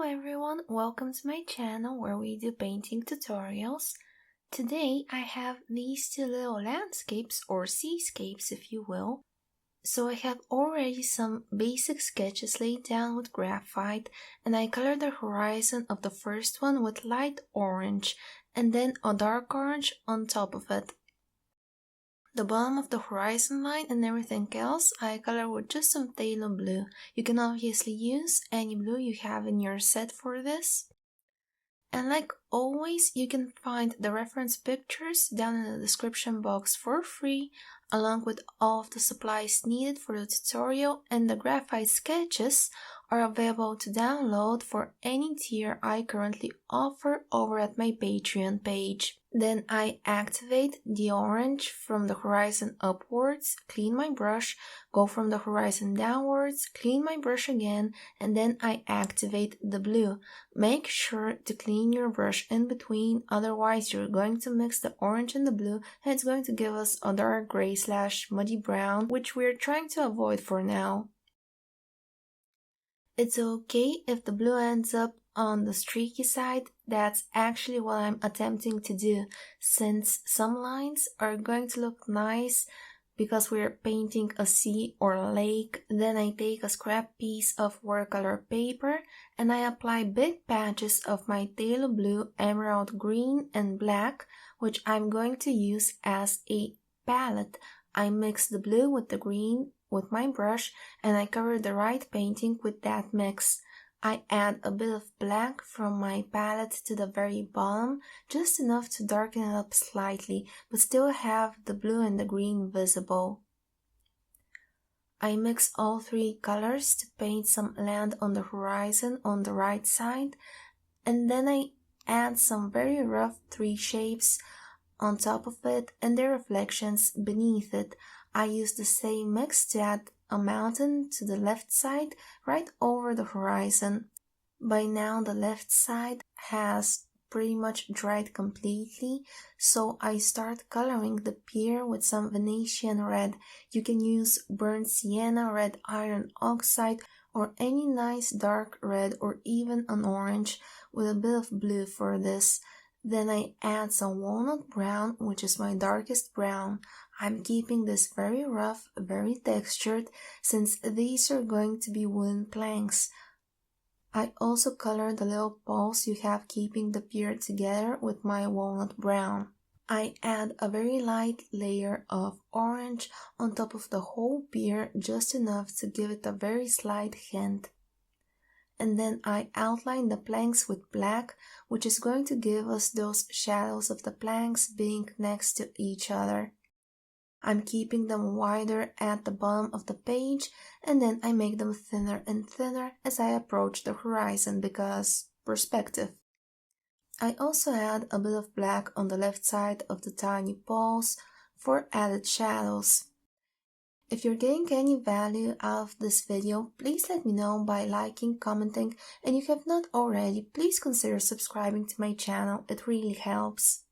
Hello everyone, welcome to my channel where we do painting tutorials. Today I have these two little landscapes or seascapes if you will. So I have already some basic sketches laid down with graphite and I colored the horizon of the first one with light orange and then a dark orange on top of it. The bottom of the horizon line and everything else I color with just some phthalo blue. You can obviously use any blue you have in your set for this. And like always, you can find the reference pictures down in the description box for free, along with all of the supplies needed for the tutorial, and the graphite sketches are available to download for any tier I currently offer over at my Patreon page. Then I activate the orange from the horizon upwards, clean my brush, go from the horizon downwards, clean my brush again, and then I activate the blue. Make sure to clean your brush in between, otherwise you're going to mix the orange and the blue and it's going to give us a dark gray / muddy brown, which we're trying to avoid for now. It's okay if the blue ends up on the streaky side, that's actually what I'm attempting to do, since some lines are going to look nice because we're painting a sea or a lake. Then I take a scrap piece of watercolor paper and I apply big patches of my phthalo blue, emerald green and black, which I'm going to use as a palette. I mix the blue with the green with my brush and I cover the right painting with that mix. I add a bit of black from my palette to the very bottom, just enough to darken it up slightly, but still have the blue and the green visible. I mix all three colors to paint some land on the horizon on the right side, and then I add some very rough tree shapes on top of it and their reflections beneath it. I use the same mix to add a mountain to the left side right over the horizon. By now the left side has pretty much dried completely, so I start coloring the pier with some Venetian red. You can use burnt sienna, red iron oxide, or any nice dark red or even an orange with a bit of blue for this. Then I add some walnut brown, which is my darkest brown. I'm keeping this very rough, very textured, since these are going to be wooden planks. I also color the little poles you have keeping the pier together with my walnut brown. I add a very light layer of orange on top of the whole pier, just enough to give it a very slight hint. And then I outline the planks with black, which is going to give us those shadows of the planks being next to each other. I'm keeping them wider at the bottom of the page, and then I make them thinner and thinner as I approach the horizon because perspective. I also add a bit of black on the left side of the tiny poles for added shadows. If you're getting any value out of this video, please let me know by liking, commenting, and if you have not already, please consider subscribing to my channel, it really helps.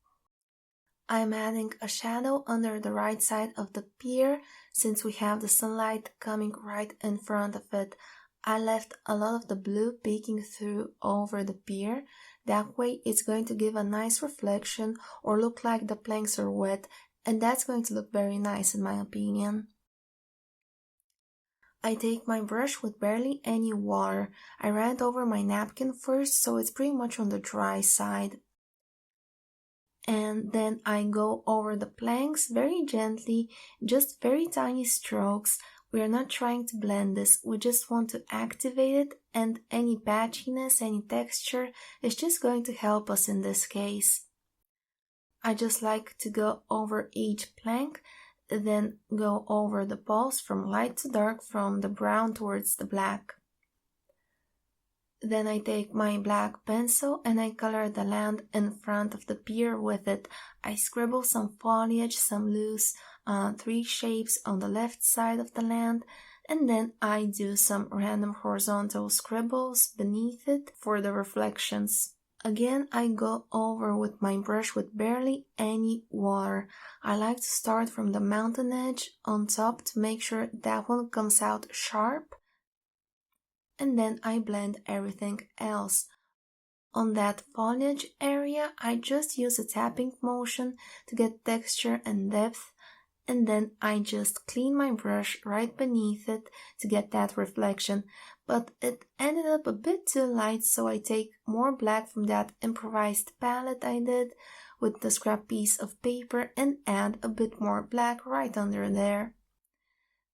I'm adding a shadow under the right side of the pier since we have the sunlight coming right in front of it. I left a lot of the blue peeking through over the pier, that way it's going to give a nice reflection or look like the planks are wet, and that's going to look very nice in my opinion. I take my brush with barely any water. I ran it over my napkin first, so it's pretty much on the dry side. And then I go over the planks very gently, just very tiny strokes. We are not trying to blend this, we just want to activate it, and any patchiness, any texture is just going to help us in this case. I just like to go over each plank, then go over the poles from light to dark, from the brown towards the black. Then I take my black pencil and I color the land in front of the pier with it. I scribble some foliage, some loose tree shapes on the left side of the land, and then I do some random horizontal scribbles beneath it for the reflections. Again, I go over with my brush with barely any water. I like to start from the mountain edge on top to make sure that one comes out sharp. and then I blend everything else. On that foliage area, I just use a tapping motion to get texture and depth, and then I just clean my brush right beneath it to get that reflection, but it ended up a bit too light, so I take more black from that improvised palette I did with the scrap piece of paper and add a bit more black right under there.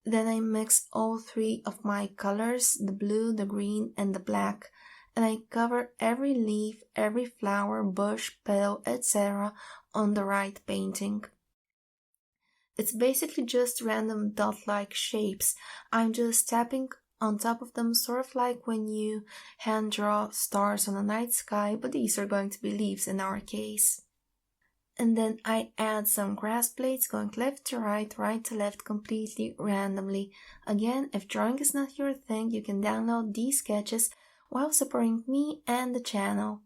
Then I mix all three of my colors, the blue, the green, and the black, and I cover every leaf, every flower, bush, petal, etc. on the right painting. It's basically just random dot-like shapes. I'm just tapping on top of them, sort of like when you hand draw stars on a night sky, but these are going to be leaves in our case. And then I add some grass blades going left to right, right to left, completely randomly. Again, if drawing is not your thing, you can download these sketches while supporting me and the channel.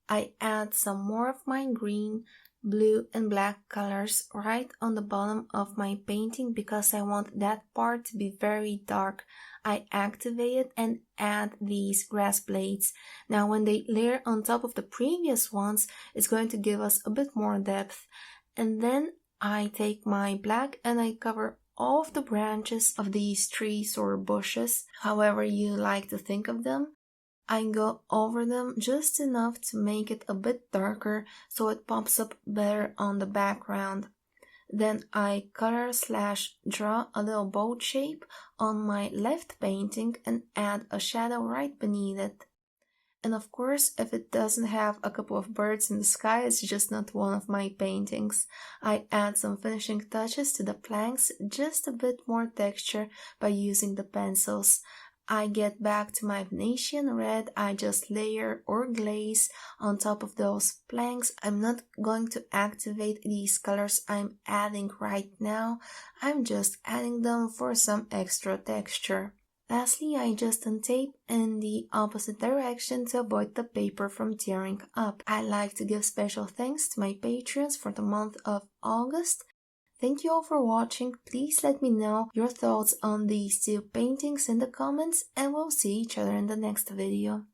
I add some more of my green, blue and black colors right on the bottom of my painting because I want that part to be very dark. I activate it and add these grass blades. Now when they layer on top of the previous ones, it's going to give us a bit more depth. And then I take my black and I cover all of the branches of these trees or bushes, however you like to think of them. I go over them just enough to make it a bit darker so it pops up better on the background. Then I color/draw a little boat shape on my left painting and add a shadow right beneath it. And of course, if it doesn't have a couple of birds in the sky, it's just not one of my paintings. I add some finishing touches to the planks, just a bit more texture by using the pencils. I get back to my Venetian red, I just layer or glaze on top of those planks. I'm not going to activate these colors I'm adding right now, I'm just adding them for some extra texture. Lastly, I just untape in the opposite direction to avoid the paper from tearing up. I like to give special thanks to my patrons for the month of August. Thank you all for watching. Please let me know your thoughts on these two paintings in the comments and we'll see each other in the next video.